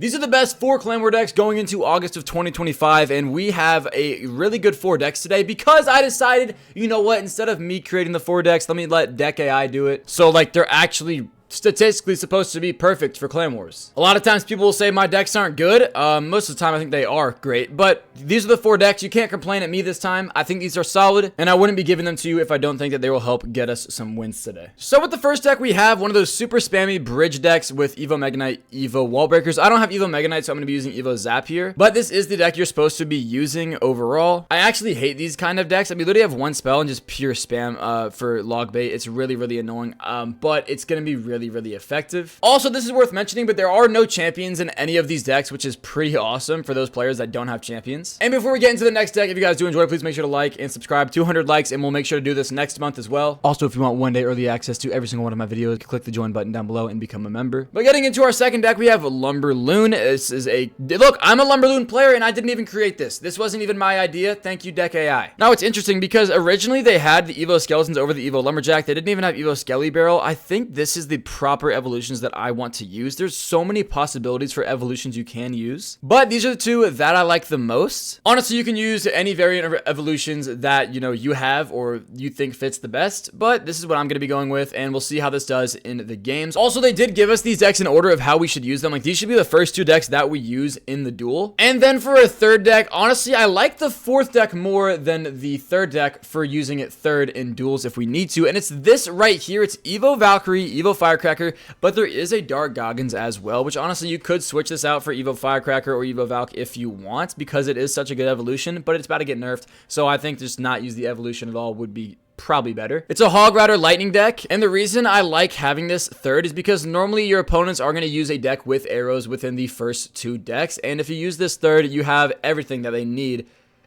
These are the best 4 Clan War decks going into August of 2025, and we have a really good 4 decks today because I decided, you know what, instead of me creating the 4 decks, let me let Deck AI do it. So, like, they're actually statistically supposed to be perfect for Clan Wars. A lot of times people will say my decks aren't good. Most of the time I think they are great, but these are the 4 decks. You can't complain at me this time. I think these are solid, and I wouldn't be giving them to you if I don't think that they will help get us some wins today. So with the first deck, we have one of those super spammy bridge decks with Evo Mega Knight, Evo Wall Breakers. I don't have Evo Mega Knight, so I'm going to be using Evo Zap here, but this is the deck you're supposed to be using overall. I actually hate these kind of decks. I mean, literally have one spell and just pure spam for log bait. It's really, really annoying, but it's going to be really, really effective. Also, this is worth mentioning, but there are no champions in any of these decks, which is pretty awesome for those players that don't have champions. And before we get into the next deck, if you guys do enjoy, please make sure to like and subscribe. 200 likes, and we'll make sure to do this next month as well. Also, if you want one day early access to every single one of my videos, click the join button down below and become a member. But getting into our second deck, we have LumberLon. This is a... Look, I'm a LumberLon player, and I didn't even create this. This wasn't even my idea. Thank you, Deck AI. Now, it's interesting because originally they had the Evo Skeletons over the Evo Lumberjack. They didn't even have Evo Skelly Barrel. I think this is the proper evolution that I want to use. There's so many possibilities for evolutions you can use, but these are the 2 that I like the most. Honestly, you can use any variant of evolutions that you have or you think fits the best, but this is what I'm going to be going with, and we'll see how this does in the games. Also, they did give us these decks in order of how we should use them. Like, these should be the first 2 decks that we use in the duel. And then for a third deck, honestly, I like the 4th deck more than the 3rd deck for using it 3rd in duels if we need to, and it's this right here. It's Evo Valkyrie, Evo Firecracker, but there is a Dark Goggins as well, which honestly you could switch this out for Evo Firecracker or Evo Valk if you want, because it is such a good evolution, but it's about to get nerfed, so I think just not use the evolution at all would be probably better. It's a Hog Rider Lightning deck, and the reason I like having this 3rd is because normally your opponents are going to use a deck with arrows within the first 2 decks, and if you use this 3rd, you have everything that they need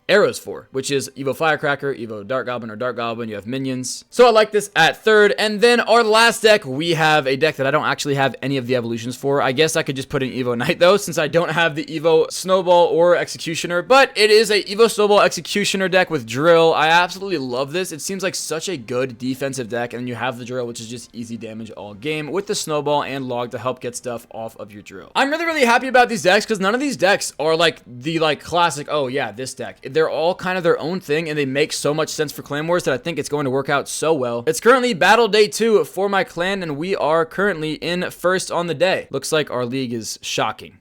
arrows for, which is Evo Firecracker, Evo Dark Goblin or Dark Goblin. You have minions. So I like this at 3rd. And then our last deck, we have a deck that I don't actually have any of the evolutions for. I guess I could just put in Evo Knight though, since I don't have the Evo Snowball or Executioner, but it is a Evo Snowball Executioner deck with Drill. I absolutely love this. It seems like such a good defensive deck, and you have the Drill, which is just easy damage all game, with the Snowball and Log to help get stuff off of your Drill. I'm really, really happy about these decks because none of these decks are like the classic, oh yeah, this deck. They're all kind of their own thing, and they make so much sense for Clan Wars that I think it's going to work out so well. It's currently battle day 2 for my clan, and we are currently in 1st on the day. Looks like our league is shocking.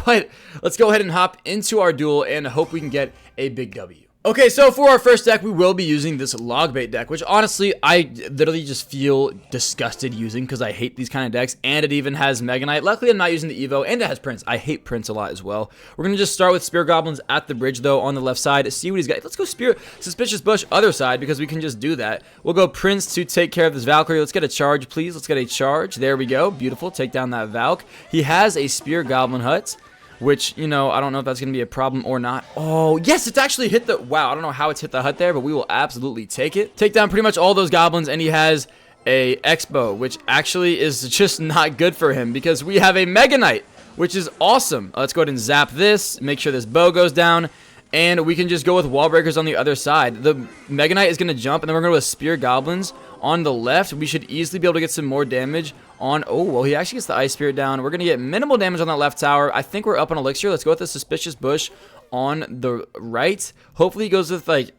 But let's go ahead and hop into our duel and hope we can get a big W. Okay, so for our first deck, we will be using this log bait deck, which honestly, I literally just feel disgusted using because I hate these kind of decks, and it even has Mega Knight. Luckily, I'm not using the Evo, and it has Prince. I hate Prince a lot as well. We're going to just start with Spear Goblins at the bridge, though, on the left side. See what he's got. Let's go Spear Suspicious Bush other side because we can just do that. We'll go Prince to take care of this Valkyrie. Let's get a charge, please. Let's get a charge. There we go. Beautiful. Take down that Valk. He has a Spear Goblin Hut, which, I don't know if that's going to be a problem or not. Oh, yes, it's actually hit the... Wow, I don't know how it's hit the hut there, but we will absolutely take it. Take down pretty much all those goblins, and he has a X-Bow, which actually is just not good for him because we have a Mega Knight, which is awesome. Let's go ahead and zap this, make sure this bow goes down, and we can just go with Wall Breakers on the other side. The Mega Knight is going to jump, and then we're going to go with Spear Goblins on the left. We should easily be able to get some more damage on... Oh, well, he actually gets the Ice Spirit down. We're going to get minimal damage on that left tower. I think we're up on Elixir. Let's go with the Suspicious Bush on the right. Hopefully he goes with, like...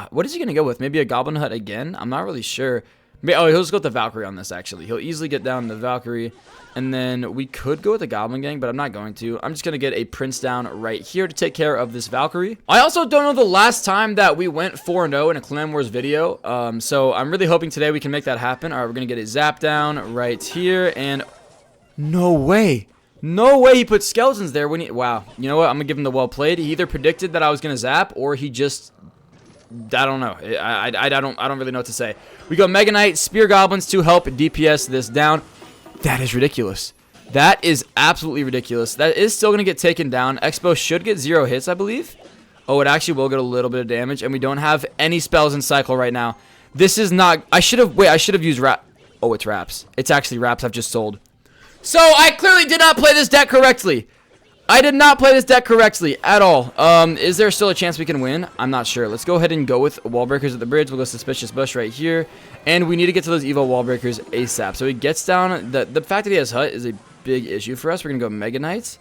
what is he going to go with? Maybe a Goblin Hut again? I'm not really sure. Oh, he'll just go with the Valkyrie on this, actually. He'll easily get down the Valkyrie. And then we could go with the Goblin Gang, but I'm not going to. I'm just going to get a Prince down right here to take care of this Valkyrie. I also don't know the last time that we went 4-0 in a Clan Wars video. So I'm really hoping today we can make that happen. All right, we're going to get a Zap down right here. And no way. No way he put Skeletons there when he... Wow. You know what? I'm going to give him the well played. He either predicted that I was going to Zap, or he just... I don't know. I don't really know what to say. We go Mega Knight, Spear Goblins to help DPS this down. That is ridiculous. That is absolutely ridiculous. That is still going to get taken down. Expo should get 0 hits, I believe. Oh, it actually will get a little bit of damage, and we don't have any spells in cycle right now. This is not... I should have used Rap. Oh, it's Raps. It's actually Raps I've just sold. So, I clearly did not play this deck correctly. I did not play this deck correctly at all. Is there still a chance we can win? I'm not sure. Let's go ahead and go with Wall Breakers at the bridge. We'll go Suspicious Bush right here. And we need to get to those Evo Wall Breakers ASAP. So he gets down. The fact that he has Hut is a big issue for us. We're going to go Mega Knights.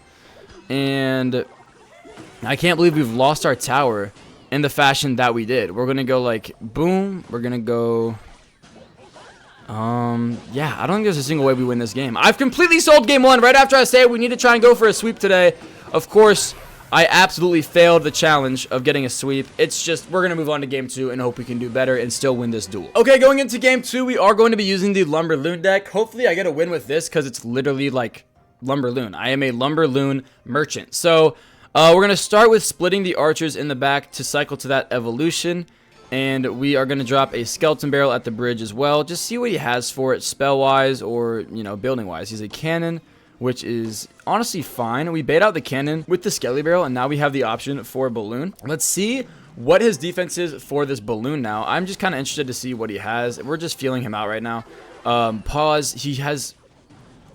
And I can't believe we've lost our tower in the fashion that we did. We're going to go like boom. We're going to go... yeah, I don't think there's a single way we win this game. I've completely sold game 1 right after I say we need to try and go for a sweep today. Of course, I absolutely failed the challenge of getting a sweep. It's just, we're going to move on to game 2 and hope we can do better and still win this duel. Okay, going into game 2, we are going to be using the LumberLon deck. Hopefully, I get a win with this because it's literally like LumberLon. I am a LumberLon merchant. So, we're going to start with splitting the archers in the back to cycle to that evolution. And we are going to drop a skeleton barrel at the bridge as well. Just see what he has for it spell-wise or, you know, building-wise. He's a cannon, which is honestly fine. We bait out the cannon with the skelly barrel, and now we have the option for a balloon. Let's see what his defense is for this balloon now. I'm just kind of interested to see what he has. We're just feeling him out right now. Pause. He has...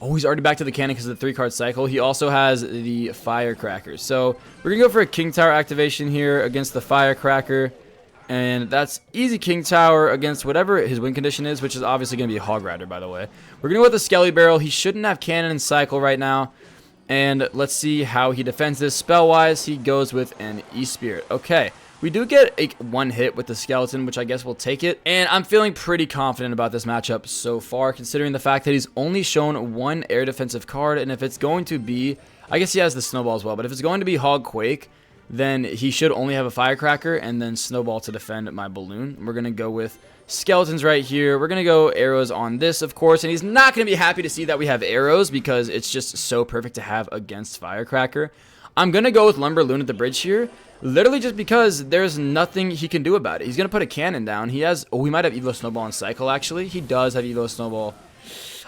Oh, he's already back to the cannon because of the 3-card cycle. He also has the firecracker. So we're going to go for a king tower activation here against the firecracker. And that's easy king tower against whatever his win condition is, which is obviously going to be a hog rider, by the way. We're going to go with the skelly barrel. He shouldn't have cannon and cycle right now. And let's see how he defends this. Spell-wise, he goes with an E-Spirit. Okay, we do get a 1 hit with the skeleton, which I guess we'll take it. And I'm feeling pretty confident about this matchup so far, considering the fact that he's only shown 1 air defensive card. And if it's going to be, I guess he has the snowball as well, but if it's going to be Hog Quake, then he should only have a firecracker and then snowball to defend my balloon. We're going to go with skeletons right here. We're going to go arrows on this, of course, and he's not going to be happy to see that we have arrows because it's just so perfect to have against firecracker. I'm going to go with LumberLon at the bridge here, literally just because there's nothing he can do about it. He's going to put a cannon down. He has, oh, he might have Evo Snowball and Cycle, actually. He does have Evo Snowball.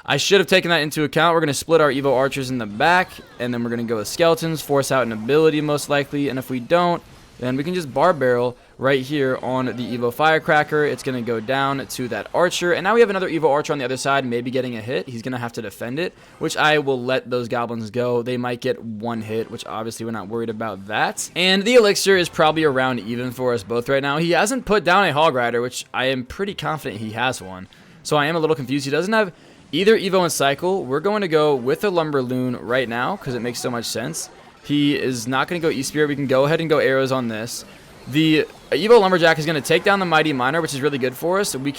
I should have taken that into account. We're going to split our Evo Archers in the back, and then we're going to go with Skeletons, force out an ability most likely, and if we don't, then we can just bar barrel right here on the Evo Firecracker. It's going to go down to that Archer, and now we have another Evo Archer on the other side, maybe getting a hit. He's going to have to defend it, which I will let those Goblins go. They might get 1 hit, which obviously we're not worried about that. And the Elixir is probably around even for us both right now. He hasn't put down a Hog Rider, which I am pretty confident he has one, so I am a little confused. He doesn't have either Evo and Cycle. We're going to go with a LumberLon right now because it makes so much sense. He is not going to go E-Spirit. We can go ahead and go arrows on this. The Evo Lumberjack is going to take down the Mighty Miner, which is really good for us. We've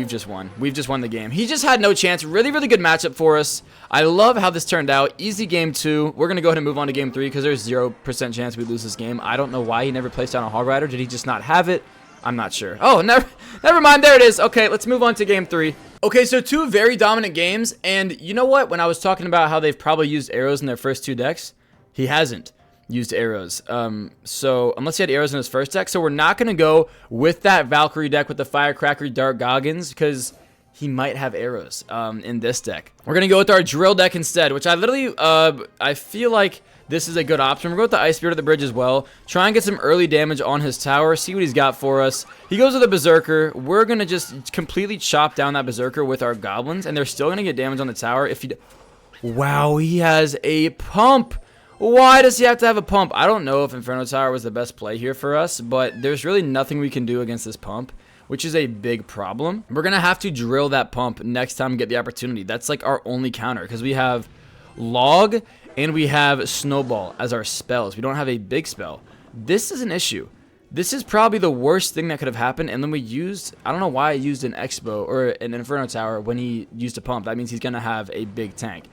just won. We've just won the game. He just had no chance. Really, really good matchup for us. I love how this turned out. Easy game 2. We're going to go ahead and move on to game 3 because there's 0% chance we lose this game. I don't know why he never placed down a Hog Rider. Did he just not have it? I'm not sure. Oh, never mind. There it is. Okay, let's move on to game 3. Okay, so 2 very dominant games, and you know what? When I was talking about how they've probably used arrows in their first 2 decks, he hasn't used arrows. So unless he had arrows in his first deck, so we're not going to go with that Valkyrie deck with the Firecracker Dark Goggins because he might have arrows in this deck. We're going to go with our Drill deck instead, which I literally, I feel like this is a good option. We're going to go with the Ice Spirit at the bridge as well. Try and get some early damage on his tower. See what he's got for us. He goes with a Berserker. We're going to just completely chop down that Berserker with our Goblins, and they're still going to get damage on the tower. If he... Wow, he has a pump. Why does he have to have a pump? I don't know if Inferno Tower was the best play here for us, but there's really nothing we can do against this pump, which is a big problem. We're going to have to drill that pump next time we get the opportunity. That's like our only counter because we have Log and we have Snowball as our spells. We don't have a big spell. This is an issue. This is probably the worst thing that could have happened. And then we used, I don't know why I used an Expo or an Inferno Tower when he used a pump. That means he's going to have a big tank.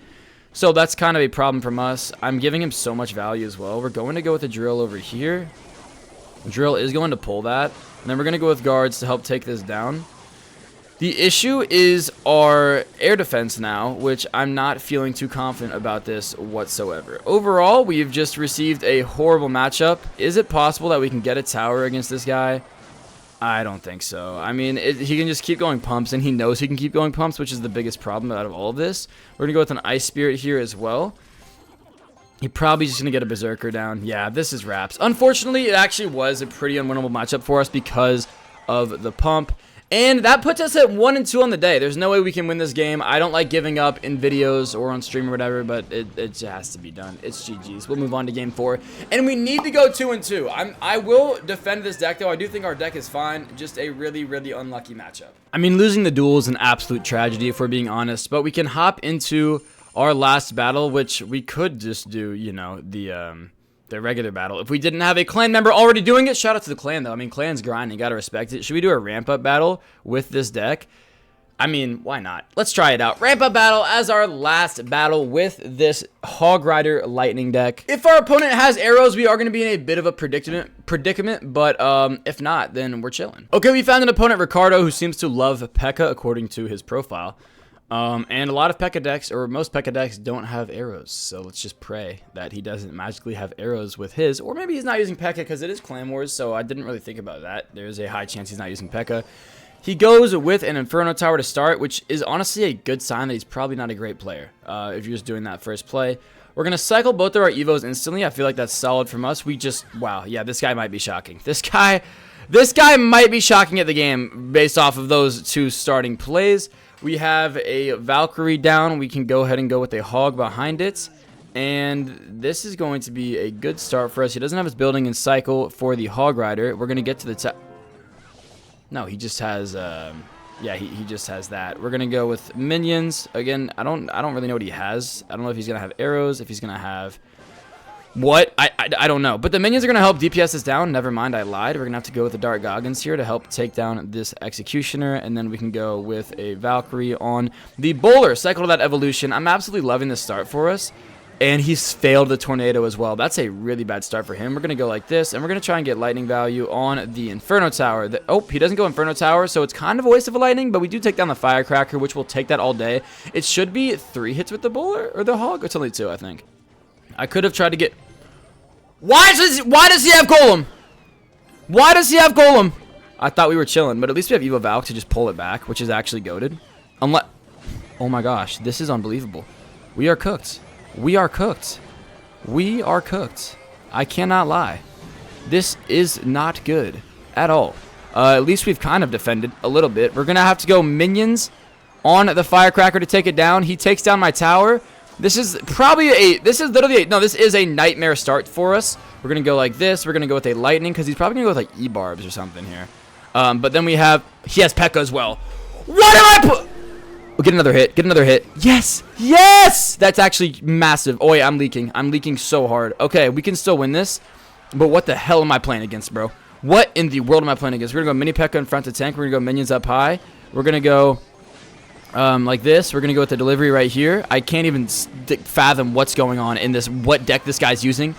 So that's kind of a problem from us. I'm giving him so much value as well. We're going to go with a Drill over here. Drill is going to pull that. And then we're going to go with Guards to help take this down. The issue is our air defense now, which I'm not feeling too confident about this whatsoever. Overall, we've just received a horrible matchup. Is it possible that we can get a tower against this guy? I don't think so. I mean, he can just keep going pumps, and he knows he can keep going pumps, which is the biggest problem out of all of this. We're going to go with an Ice Spirit here as well. He probably just going to get a Berserker down. Yeah, this is wraps. Unfortunately, it actually was a pretty unwinnable matchup for us because of the pump. And that puts us at 1-2 on the day. There's no way we can win this game. I don't like giving up in videos or on stream or whatever, but it just has to be done. It's GG's. We'll move on to game 4. And we need to go 2-2. I will defend this deck, though. I do think our deck is fine. Just a really, really unlucky matchup. I mean, losing the duel is an absolute tragedy, if we're being honest. But we can hop into our last battle, which we could just do, you know, the regular battle. If we didn't have a clan member already doing it, shout out to the clan, though. I mean, clan's grinding. Gotta respect it. Should we do a ramp-up battle with this deck? I mean, why not? Let's try it out. Ramp-up battle as our last battle with this Hog Rider Lightning deck. If our opponent has arrows, we are going to be in a bit of a predicament, but if not, then we're chilling. Okay, we found an opponent, Ricardo, who seems to love P.E.K.K.A. according to his profile. And a lot of P.E.K.K.A. decks, or most P.E.K.K.A. decks, don't have arrows. So let's just pray that he doesn't magically have arrows with his. Or maybe he's not using P.E.K.K.A. because it is Clan Wars, so I didn't really think about that. There's a high chance he's not using P.E.K.K.A. He goes with an Inferno Tower to start, which is honestly a good sign that he's probably not a great player if you're just doing that first play. We're going to cycle both of our Evos instantly. I feel like that's solid from us. We just, wow, yeah, this guy might be shocking. This guy might be shocking at the game based off of those two starting plays. We have a Valkyrie down. We can go ahead and go with a Hog behind it. And this is going to be a good start for us. He doesn't have his building in cycle for the Hog Rider. We're going to get to the top. No, he just has, yeah, he just has that. We're gonna go with minions again. I don't really know what he has. I don't know if he's gonna have arrows, if he's gonna have what. I don't know. But the minions are gonna help DPS this down. Never mind, I lied. We're gonna have to go with the Dark Goggins here to help take down this Executioner, and then we can go with a Valkyrie on the Bowler. Cycle to that evolution. I'm absolutely loving this start for us. And he's failed the Tornado as well. That's a really bad start for him. We're going to go like this, and we're going to try and get Lightning value on the Inferno Tower. Oh, he doesn't go Inferno Tower, so it's kind of a waste of a Lightning, but we do take down the Firecracker, which will take that all day. It should be 3 hits with the Bowler or the Hog. It's only 2, I think. I could have tried to get... Why does he have Golem? Why does he have Golem? I thought we were chilling, but at least we have Evo Valk to just pull it back, which is actually goated. Unless... Oh my gosh, this is unbelievable. We are cooked. We are cooked. We are cooked. I cannot lie. This is not good at all. At least we've kind of defended a little bit. We're going to have to go minions on the Firecracker to take it down. He takes down my tower. This is probably a... This is literally a... No, this is a nightmare start for us. We're going to go like this. We're going to go with a Lightning because he's probably going to go with like E-Barbs or something here. But then we have... He has P.E.K.K.A. as well. What am I... Oh, get another hit. Get another hit. Yes. Yes. That's actually massive. Oh, yeah, I'm leaking. I'm leaking so hard. Okay, we can still win this. But what the hell am I playing against, bro? What in the world am I playing against? We're going to go mini P.E.K.K.A. in front to tank. We're going to go minions up high. We're going to go like this. We're going to go with the delivery right here. I can't even fathom what's going on in this, what deck this guy's using.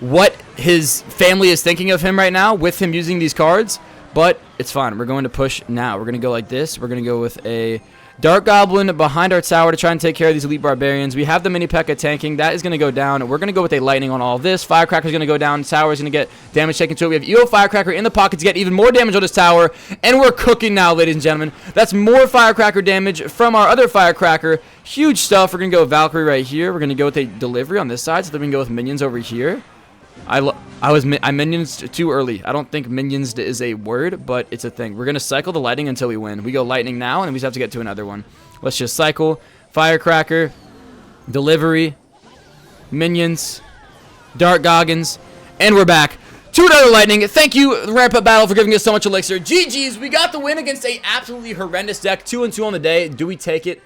What his family is thinking of him right now with him using these cards. But it's fine. We're going to push now. We're going to go like this. We're going to go with a... Dark Goblin behind our tower to try and take care of these elite barbarians. We have the mini P.E.K.K.A. tanking. That is going to go down. We're going to go with a lightning on all of this. Firecracker is going to go down. Tower is going to get damage taken to it. We have EO Firecracker in the pocket to get even more damage on this tower. And we're cooking now, ladies and gentlemen. That's more Firecracker damage from our other Firecracker. Huge stuff. We're going to go with Valkyrie right here. We're going to go with a delivery on this side. So then we can go with minions over here. I minions too early. I don't think minions is a word, but it's a thing. We're going to cycle the lightning until we win. We go lightning now, and then we just have to get to another one. Let's just cycle. Firecracker. Delivery. Minions. Dark Goggins. And we're back to another lightning. Thank you, Ramp Up Battle, for giving us so much elixir. GG's. We got the win against a absolutely horrendous deck. 2-2 on the day. Do we take it?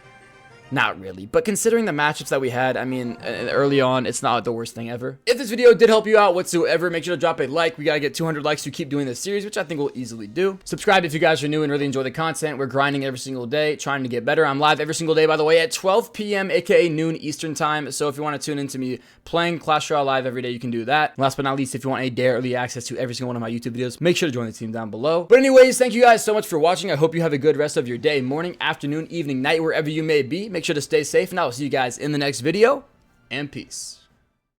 Not really, but considering the matchups that we had, I mean, early on, it's not the worst thing ever. If this video did help you out whatsoever, make sure to drop a like. We gotta get 200 likes to keep doing this series, which I think we'll easily do. Subscribe if you guys are new and really enjoy the content. We're grinding every single day, trying to get better. I'm live every single day, by the way, at 12 p.m., aka noon Eastern time. So if you want to tune into me playing Clash Royale live every day, you can do that. Last but not least, if you want a day early access to every single one of my YouTube videos, make sure to join the team down below. But anyways, thank you guys so much for watching. I hope you have a good rest of your day, morning, afternoon, evening, night, wherever you may be. Make sure to stay safe. And I will see you guys in the next video, and peace.